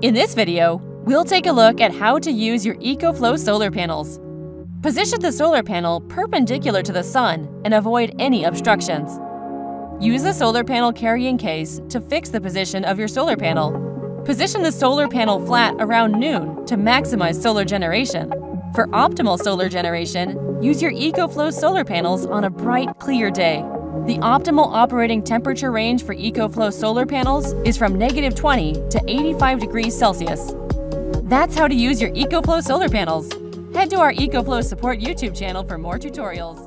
In this video, we'll take a look at how to use your EcoFlow solar panels. Position the solar panel perpendicular to the sun and avoid any obstructions. Use the solar panel carrying case to fix the position of your solar panel. Position the solar panel flat around noon to maximize solar generation. For optimal solar generation, use your EcoFlow solar panels on a bright, clear day. The optimal operating temperature range for EcoFlow solar panels is from -20 to 85 degrees Celsius. That's how to use your EcoFlow solar panels. Head to our EcoFlow support YouTube channel for more tutorials.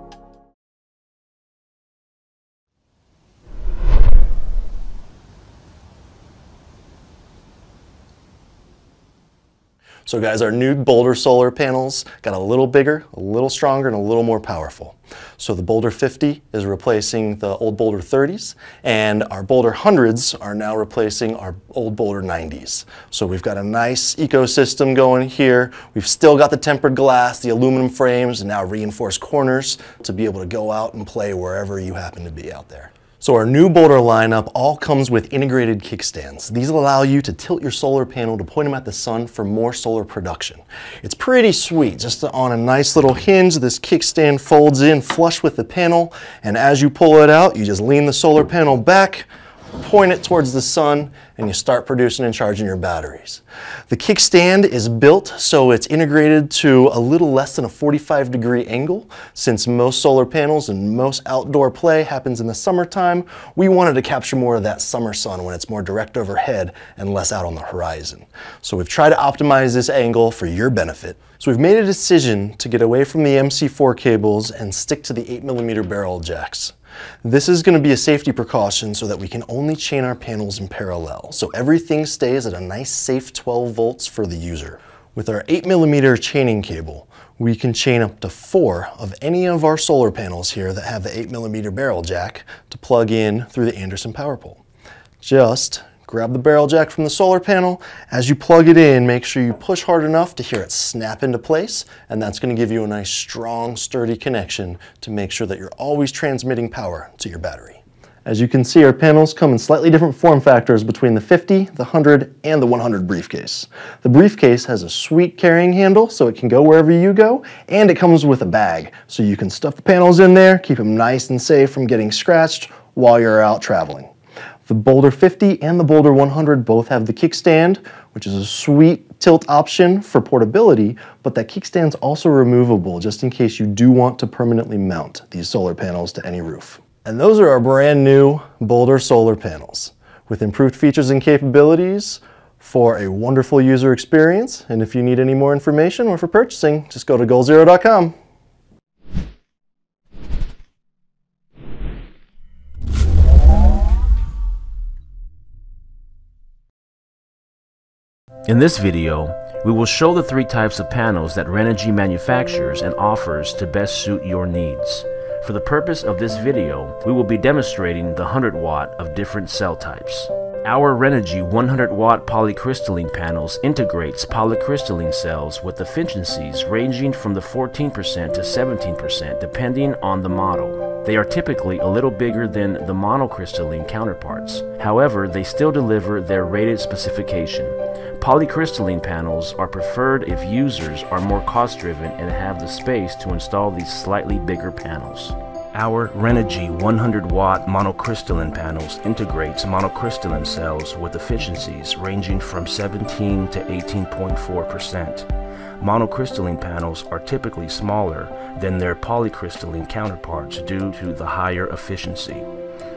So guys, our new Boulder solar panels got a little bigger, a little stronger, and a little more powerful. So the Boulder 50 is replacing the old Boulder 30s, and our Boulder 100s are now replacing our old Boulder 90s. So we've got a nice ecosystem going here. We've still got the tempered glass, the aluminum frames, and now reinforced corners to be able to go out and play wherever you happen to be out there. So our new Boulder lineup all comes with integrated kickstands. These allow you to tilt your solar panel to point them at the sun for more solar production. It's pretty sweet. Just on a nice little hinge, this kickstand folds in flush with the panel, and as you pull it out, you just lean the solar panel back, point it towards the sun, and you start producing and charging your batteries. The kickstand is built so it's integrated to a little less than a 45-degree angle. Since most solar panels and most outdoor play happens in the summertime, we wanted to capture more of that summer sun when it's more direct overhead and less out on the horizon. So we've tried to optimize this angle for your benefit. So we've made a decision to get away from the MC4 cables and stick to the 8mm barrel jacks. This is going to be a safety precaution so that we can only chain our panels in parallel, so everything stays at a nice safe 12 volts for the user. With our 8mm chaining cable, we can chain up to 4 of any of our solar panels here that have the 8mm barrel jack to plug in through the Anderson power pole. Just grab the barrel jack from the solar panel. As you plug it in, make sure you push hard enough to hear it snap into place, and that's going to give you a nice, strong, sturdy connection to make sure that you're always transmitting power to your battery. As you can see, our panels come in slightly different form factors between the 50, the 100, and the 100 briefcase. The briefcase has a sweet carrying handle so it can go wherever you go, and it comes with a bag so you can stuff the panels in there, keep them nice and safe from getting scratched while you're out traveling. The Boulder 50 and the Boulder 100 both have the kickstand, which is a sweet tilt option for portability, but that kickstand's also removable just in case you do want to permanently mount these solar panels to any roof. And those are our brand new Boulder solar panels with improved features and capabilities for a wonderful user experience. And if you need any more information or for purchasing, just go to goalzero.com. In this video, we will show the 3 types of panels that Renogy manufactures and offers to best suit your needs. For the purpose of this video, we will be demonstrating the 100 watt of different cell types. Our Renogy 100 watt polycrystalline panels integrates polycrystalline cells with efficiencies ranging from the 14% to 17% depending on the model. They are typically a little bigger than the monocrystalline counterparts. However, they still deliver their rated specification. Polycrystalline panels are preferred if users are more cost-driven and have the space to install these slightly bigger panels. Our Renogy 100 watt monocrystalline panels integrates monocrystalline cells with efficiencies ranging from 17 to 18.4%. Monocrystalline panels are typically smaller than their polycrystalline counterparts due to the higher efficiency.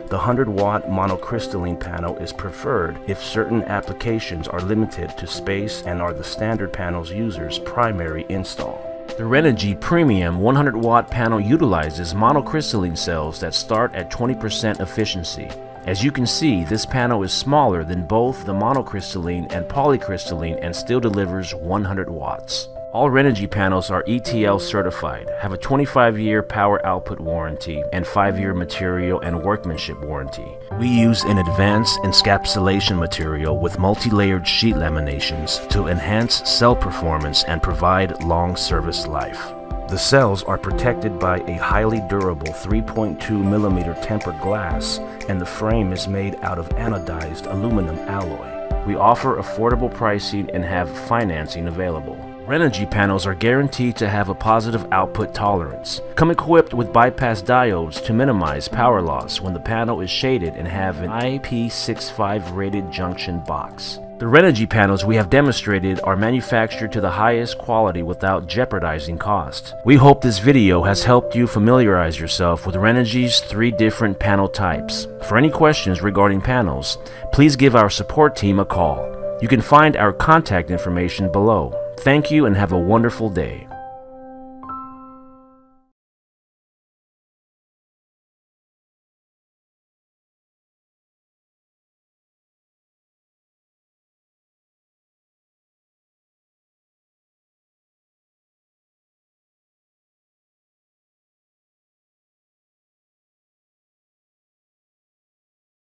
The 100 watt monocrystalline panel is preferred if certain applications are limited to space and are the standard panel's user's primary install. The Renogy Premium 100 watt panel utilizes monocrystalline cells that start at 20% efficiency. As you can see, this panel is smaller than both the monocrystalline and polycrystalline and still delivers 100 watts. All Renogy panels are ETL certified, have a 25-year power output warranty, and 5-year material and workmanship warranty. We use an advanced encapsulation material with multi-layered sheet laminations to enhance cell performance and provide long service life. The cells are protected by a highly durable 3.2mm tempered glass, and the frame is made out of anodized aluminum alloy. We offer affordable pricing and have financing available. Renogy panels are guaranteed to have a positive output tolerance. Come equipped with bypass diodes to minimize power loss when the panel is shaded and have an IP65 rated junction box. The Renogy panels we have demonstrated are manufactured to the highest quality without jeopardizing cost. We hope this video has helped you familiarize yourself with Renogy's 3 different panel types. For any questions regarding panels, please give our support team a call. You can find our contact information below. Thank you and have a wonderful day.